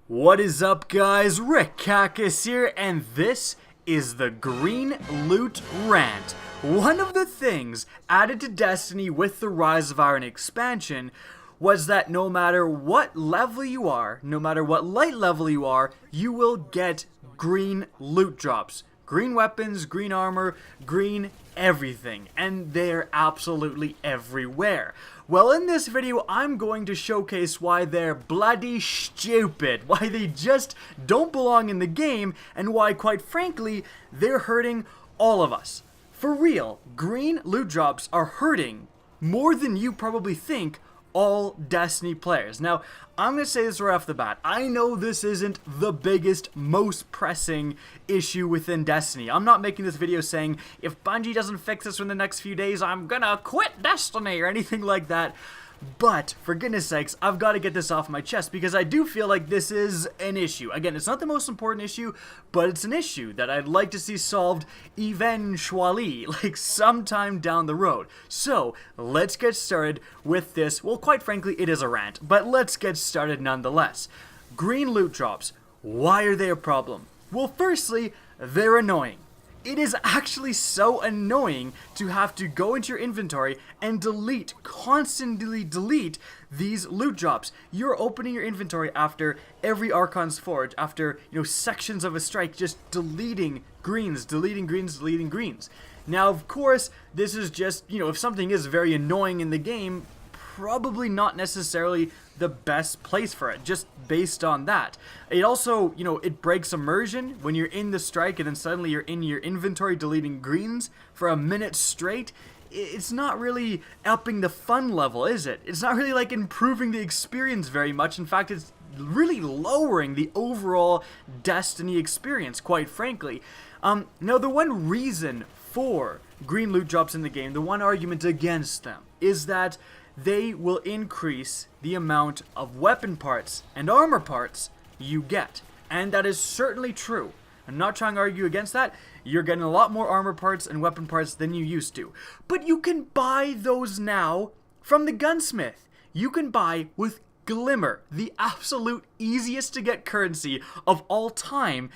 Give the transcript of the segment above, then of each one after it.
What is up, guys? Rick Kakis here, and this is the Green Loot Rant. One of the things added to Destiny with the Rise of Iron expansion was that no matter what level you are, no matter what light level you are, you will get green loot drops. Green weapons, green armor, green everything, and they're absolutely everywhere. Well, in this video, I'm going to showcase why they're bloody stupid, why they just don't belong in the game, and why, quite frankly, they're hurting all of us. For real, green loot drops are hurting more than you probably think all Destiny players. Now, I'm going to say this right off the bat. I know this isn't the biggest, most pressing issue within Destiny. I'm not making this video saying, if Bungie doesn't fix this in the next few days, I'm gonna quit Destiny or anything like that. But, for goodness sakes, I've got to get this off my chest because I do feel like this is an issue. Again, it's not the most important issue, but it's an issue that I'd like to see solved eventually, like sometime down the road. So, let's get started with this. Well, quite frankly, it is a rant, but let's get started nonetheless. Green loot drops. Why are they a problem? Well, firstly, they're annoying. It is actually so annoying to have to go into your inventory and constantly delete these loot drops. You're opening your inventory after every Archon's Forge, after, sections of a strike, just deleting greens. Now, of course, this is just, if something is very annoying in the game, probably not necessarily the best place for it, just based on that. It also, it breaks immersion when you're in the strike and then suddenly you're in your inventory deleting greens for a minute straight. It's not really upping the fun level, is it? It's not really like improving the experience very much. In fact, it's really lowering the overall Destiny experience, quite frankly. Now, the one reason for green loot drops in the game, the one argument against them, is that they will increase the amount of weapon parts and armor parts you get. And that is certainly true. I'm not trying to argue against that. You're getting a lot more armor parts and weapon parts than you used to. But you can buy those now from the gunsmith. You can buy with Glimmer, the absolute easiest to get currency of all time,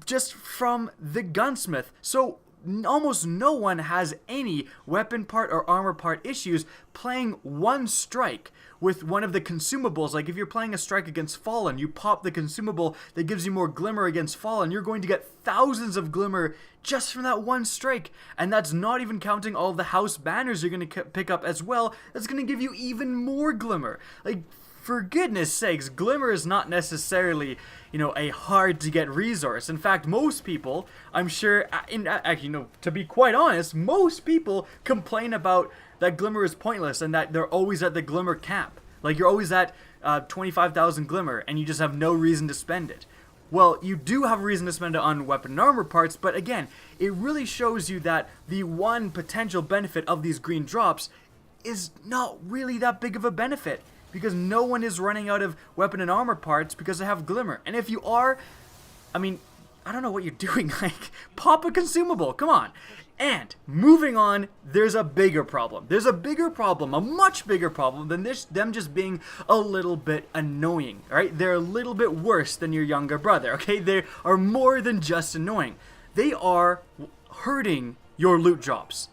just from the gunsmith. So almost no one has any weapon part or armor part issues playing one strike with one of the consumables. Like if you're playing a strike against Fallen, you pop the consumable that gives you more glimmer against Fallen, you're going to get thousands of glimmer just from that one strike. And that's not even counting all the house banners you're going to pick up as well. That's going to give you even more glimmer. Like, for goodness sakes, glimmer is not necessarily, a hard to get resource. In fact, most people, I'm sure, to be quite honest, most people complain about that glimmer is pointless and that they're always at the glimmer cap. Like, you're always at 25,000 glimmer and you just have no reason to spend it. Well, you do have a reason to spend it on weapon and armor parts, but again, it really shows you that the one potential benefit of these green drops is not really that big of a benefit, because no one is running out of weapon and armor parts because they have glimmer. And if you are, I don't know what you're doing. Like, pop a consumable, come on. And moving on, there's a bigger problem. There's a bigger problem, a much bigger problem than them just being a little bit annoying, right? They're a little bit worse than your younger brother, okay? They are more than just annoying. They are hurting your loot drops.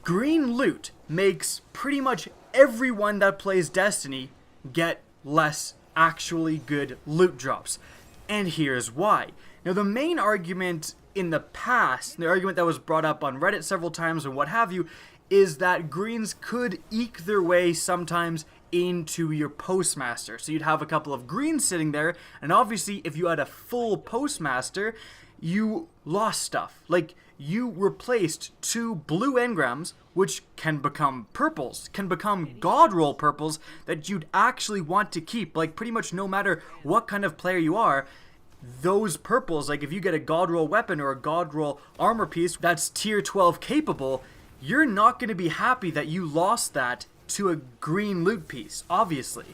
Green loot makes pretty much everyone that plays Destiny get less actually good loot drops. And here's why. Now, the main argument in the past, the argument that was brought up on Reddit several times and what have you, is that greens could eke their way sometimes into your postmaster. So you'd have a couple of greens sitting there, and obviously if you had a full postmaster, you lost stuff. Like, you replaced 2 blue engrams, which can become purples, can become god roll purples that you'd actually want to keep. Like, pretty much no matter what kind of player you are, those purples, like if you get a god roll weapon or a god roll armor piece that's tier 12 capable, you're not going to be happy that you lost that to a green loot piece, obviously.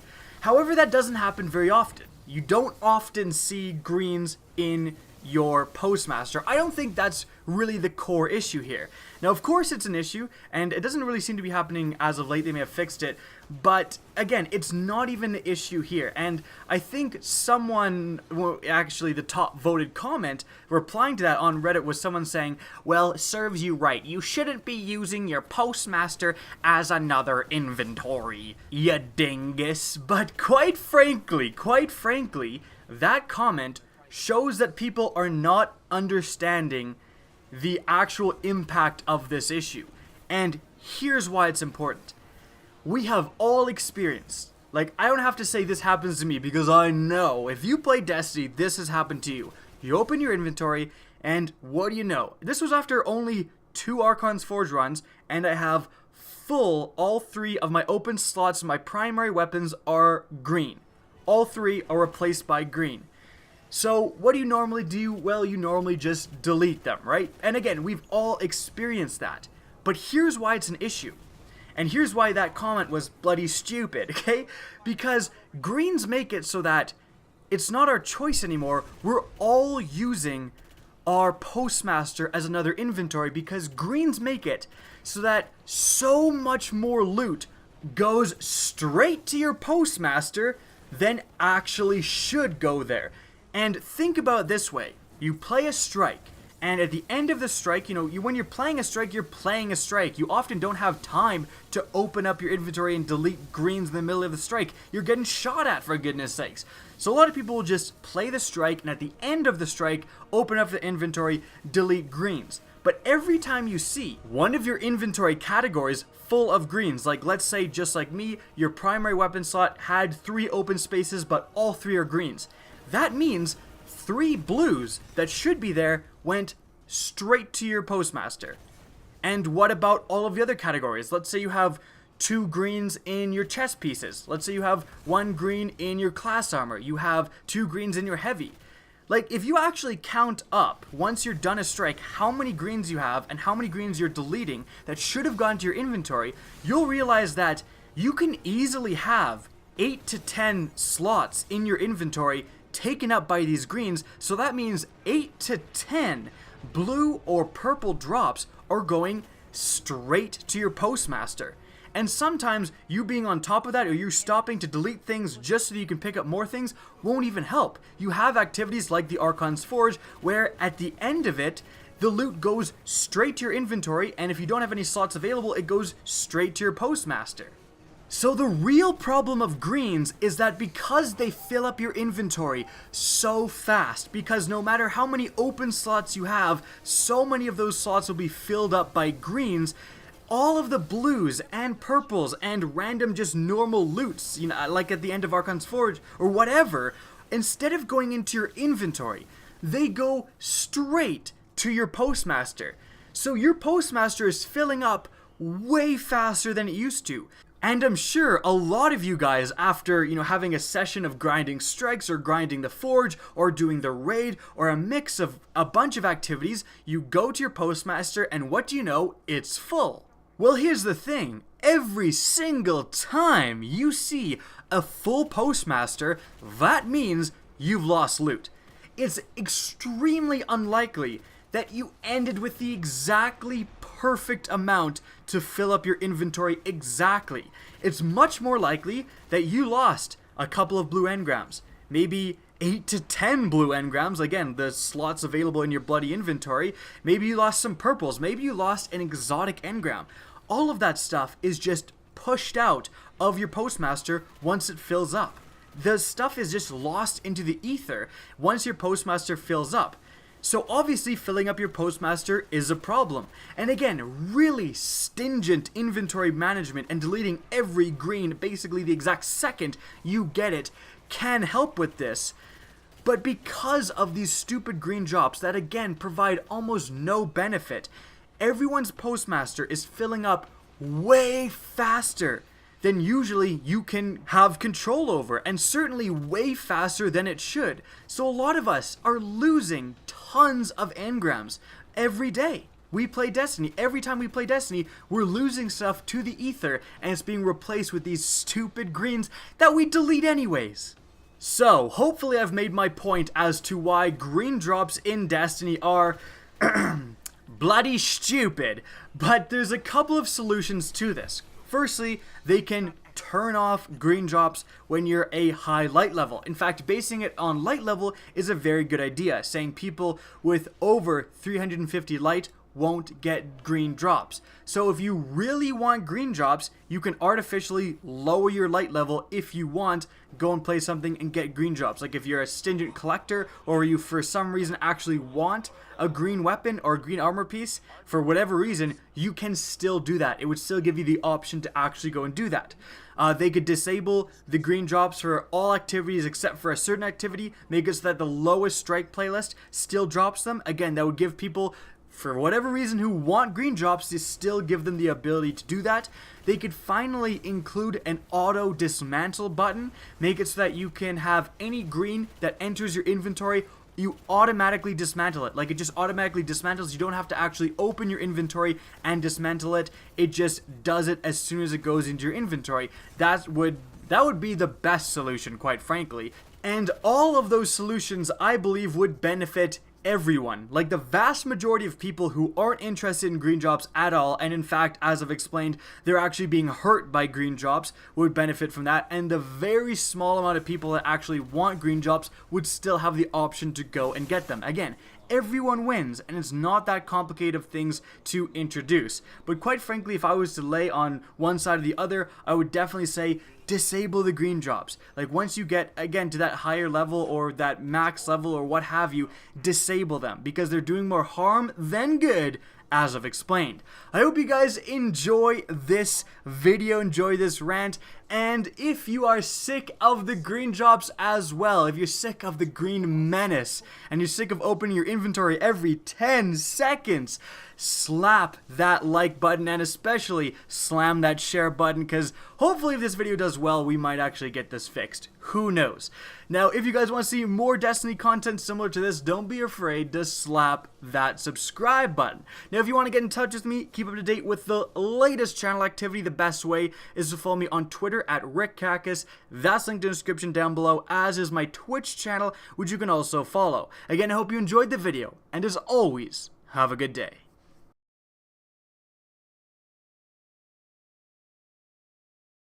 However, that doesn't happen very often. You don't often see greens in your postmaster. I don't think that's really the core issue here. Now, of course it's an issue, and it doesn't really seem to be happening as of late. They may have fixed it, but again, it's not even the issue here. And I think someone, well, actually the top voted comment replying to that on Reddit was someone saying, well, serves you right. You shouldn't be using your postmaster as another inventory, you dingus. But quite frankly, that comment shows that people are not understanding the actual impact of this issue. And here's why it's important. We have all experienced, like, I don't have to say this happens to me because I know if you play Destiny, this has happened to you. You open your inventory, and what do you know? This was after only 2 Archon's Forge runs, and I have full, all 3 of my open slots, my primary weapons are green. All 3 are replaced by green. So what do you normally do? Well, you normally just delete them, right? And again, we've all experienced that. But here's why it's an issue. And here's why that comment was bloody stupid, okay? Because greens make it so that it's not our choice anymore. We're all using our postmaster as another inventory because greens make it so that so much more loot goes straight to your postmaster than actually should go there. And think about it this way. You play a strike, and at the end of the strike, when you're playing a strike, you're playing a strike. You often don't have time to open up your inventory and delete greens in the middle of the strike. You're getting shot at, for goodness sakes. So a lot of people will just play the strike, and at the end of the strike, open up the inventory, delete greens. But every time you see one of your inventory categories full of greens, like let's say just like me, your primary weapon slot had 3 open spaces, but all 3 are greens. That means 3 blues that should be there went straight to your postmaster. And what about all of the other categories? Let's say you have 2 greens in your chest pieces. Let's say you have 1 green in your class armor. You have 2 greens in your heavy. Like, if you actually count up, once you're done a strike, how many greens you have and how many greens you're deleting that should have gone to your inventory, you'll realize that you can easily have 8 to 10 slots in your inventory taken up by these greens, so that means 8 to 10 blue or purple drops are going straight to your postmaster. And sometimes you being on top of that, or you stopping to delete things just so that you can pick up more things, won't even help. You have activities like the Archon's Forge, where at the end of it, the loot goes straight to your inventory, and if you don't have any slots available, it goes straight to your postmaster. So the real problem of greens is that because they fill up your inventory so fast, because no matter how many open slots you have, so many of those slots will be filled up by greens, all of the blues and purples and random just normal loots, like at the end of Archon's Forge or whatever, instead of going into your inventory, they go straight to your postmaster. So your postmaster is filling up way faster than it used to. And I'm sure a lot of you guys, after, having a session of grinding strikes or grinding the forge or doing the raid or a mix of a bunch of activities, you go to your postmaster and what do you know? It's full. Well, here's the thing. Every single time you see a full postmaster, that means you've lost loot. It's extremely unlikely that you ended with the exactly perfect amount to fill up your inventory exactly. It's much more likely that you lost a couple of blue engrams, maybe 8 to 10 blue engrams, again, the slots available in your bloody inventory. Maybe you lost some purples, maybe you lost an exotic engram. All of that stuff is just pushed out of your postmaster once it fills up. The stuff is just lost into the ether once your postmaster fills up. So obviously filling up your postmaster is a problem. And again, really stingent inventory management and deleting every green basically the exact second you get it can help with this. But because of these stupid green drops that again provide almost no benefit, everyone's postmaster is filling up way faster than usually you can have control over, and certainly way faster than it should. So a lot of us are losing tons of engrams every day. We play Destiny. Every time we play Destiny, we're losing stuff to the ether, and it's being replaced with these stupid greens that we delete anyways. So, hopefully I've made my point as to why green drops in Destiny are bloody stupid. But there's a couple of solutions to this. Firstly, they can turn off green drops when you're a high light level. In fact, basing it on light level is a very good idea, saying people with over 350 light won't get green drops. So if you really want green drops, you can artificially lower your light level if you want, go and play something and get green drops. Like if you're a stingent collector, or you for some reason actually want a green weapon or a green armor piece, for whatever reason, you can still do that. It would still give you the option to actually go and do that. They could disable the green drops for all activities except for a certain activity, make it so that the lowest strike playlist still drops them. Again, that would give people, for whatever reason, who want green drops, to still give them the ability to do that. They could finally include an auto dismantle button, make it so that you can have any green that enters your inventory, you automatically dismantle it. Like, it just automatically dismantles. You don't have to actually open your inventory and dismantle it. It just does it as soon as it goes into your inventory. That would be the best solution, quite frankly. And all of those solutions, I believe, would benefit everyone. Like, the vast majority of people who aren't interested in green drops at all, and in fact, as I've explained, they're actually being hurt by green drops, would benefit from that. And the very small amount of people that actually want green drops would still have the option to go and get them. Again, everyone wins, and it's not that complicated of things to introduce. But quite frankly, if I was to lay on one side or the other, I would definitely say disable the green drops. Like, once you get, again, to that higher level or that max level or what have you, disable them, because they're doing more harm than good, as I've explained. I hope you guys enjoy this video, enjoy this rant, and if you are sick of the green drops as well, if you're sick of the green menace, and you're sick of opening your inventory every 10 seconds, slap that like button, and especially slam that share button, because hopefully if this video does well, we might actually get this fixed. Who knows? Now, if you guys want to see more Destiny content similar to this, don't be afraid to slap that subscribe button. Now, if you want to get in touch with me, keep up to date with the latest channel activity, the best way is to follow me on Twitter at RickCacus. That's linked in the description down below, as is my Twitch channel, which you can also follow. Again, I hope you enjoyed the video, and as always, have a good day.